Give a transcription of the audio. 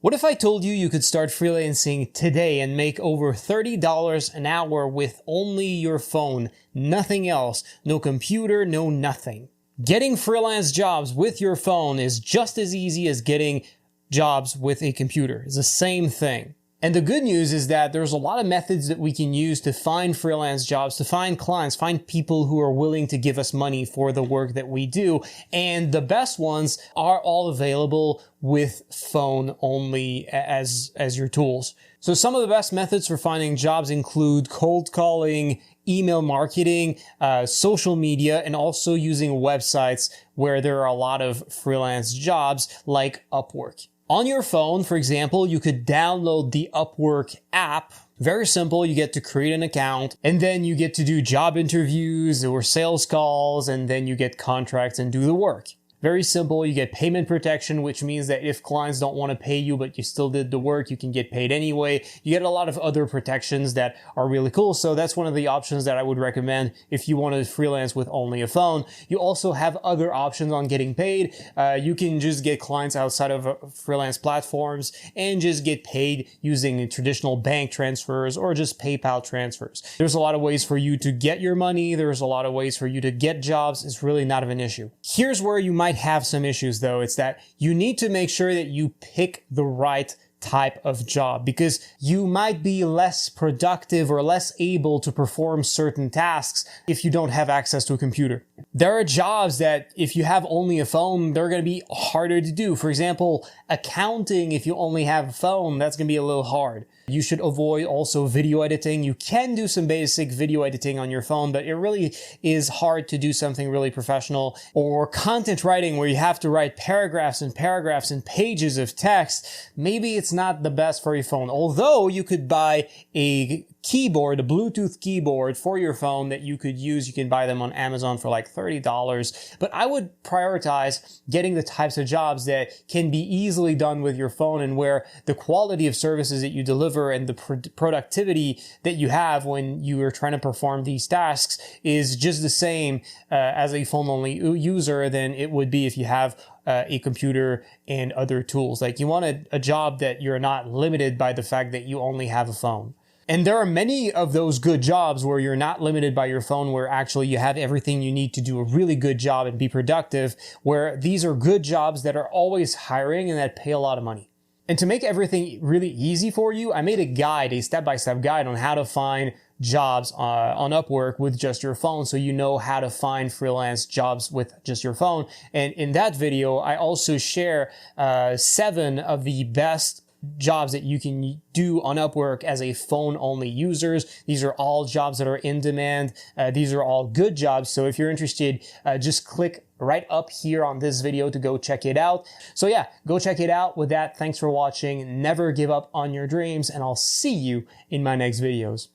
What if I told you you could start freelancing today and make over $30 an hour with only your phone, nothing else, no computer, no nothing? Getting freelance jobs with your phone is just as easy as getting jobs with a computer. It's the same thing. And the good news is that there's a lot of methods that we can use to find freelance jobs, to find clients, find people who are willing to give us money for the work that we do. And the best ones are all available with phone only as your tools. So some of the best methods for finding jobs include cold calling, email marketing, social media, and also using websites where there are a lot of freelance jobs like Upwork. On your phone, for example, you could download the Upwork app. Very simple. You get to create an account and then you get to do job interviews or sales calls, and then you get contracts and do the work. Very simple. You get payment protection, which means that if clients don't want to pay you, but you still did the work, you can get paid anyway. You get a lot of other protections that are really cool. So that's one of the options that I would recommend if you want to freelance with only a phone. You also have other options on getting paid. You can just get clients outside of freelance platforms and just get paid using traditional bank transfers or just PayPal transfers. There's a lot of ways for you to get your money. There's a lot of ways for you to get jobs. It's really not of an issue. Here's where you might have some issues though. It's that you need to make sure that you pick the right type of job, because you might be less productive or less able to perform certain tasks if you don't have access to a computer. There are jobs that if you have only a phone, they're going to be harder to do. For example, accounting, if you only have a phone, that's going to be a little hard. You should avoid also video editing. You can do some basic video editing on your phone, but it really is hard to do something really professional. Or content writing, where you have to write paragraphs and paragraphs and pages of text. Maybe it's not the best for your phone. Although you could buy a keyboard, a Bluetooth keyboard for your phone that you could use. You can buy them on Amazon for like $30. But I would prioritize getting the types of jobs that can be easily done with your phone and where the quality of services that you deliver and the productivity that you have when you are trying to perform these tasks is just the same as a phone-only user than it would be if you have a computer and other tools. Like, you want a job that you're not limited by the fact that you only have a phone. And there are many of those good jobs where you're not limited by your phone, where actually you have everything you need to do a really good job and be productive, where these are good jobs that are always hiring and that pay a lot of money. And to make everything really easy for you, I made a guide, a step-by-step guide on how to find jobs on Upwork with just your phone, so you know how to find freelance jobs with just your phone. And in that video, I also share 7 of the best jobs that you can do on Upwork as a phone-only users. These are all jobs that are in demand. These are all good jobs. So if you're interested, just click right up here on this video to go check it out. So yeah, go check it out. With that, thanks for watching. Never give up on your dreams, and I'll see you in my next videos.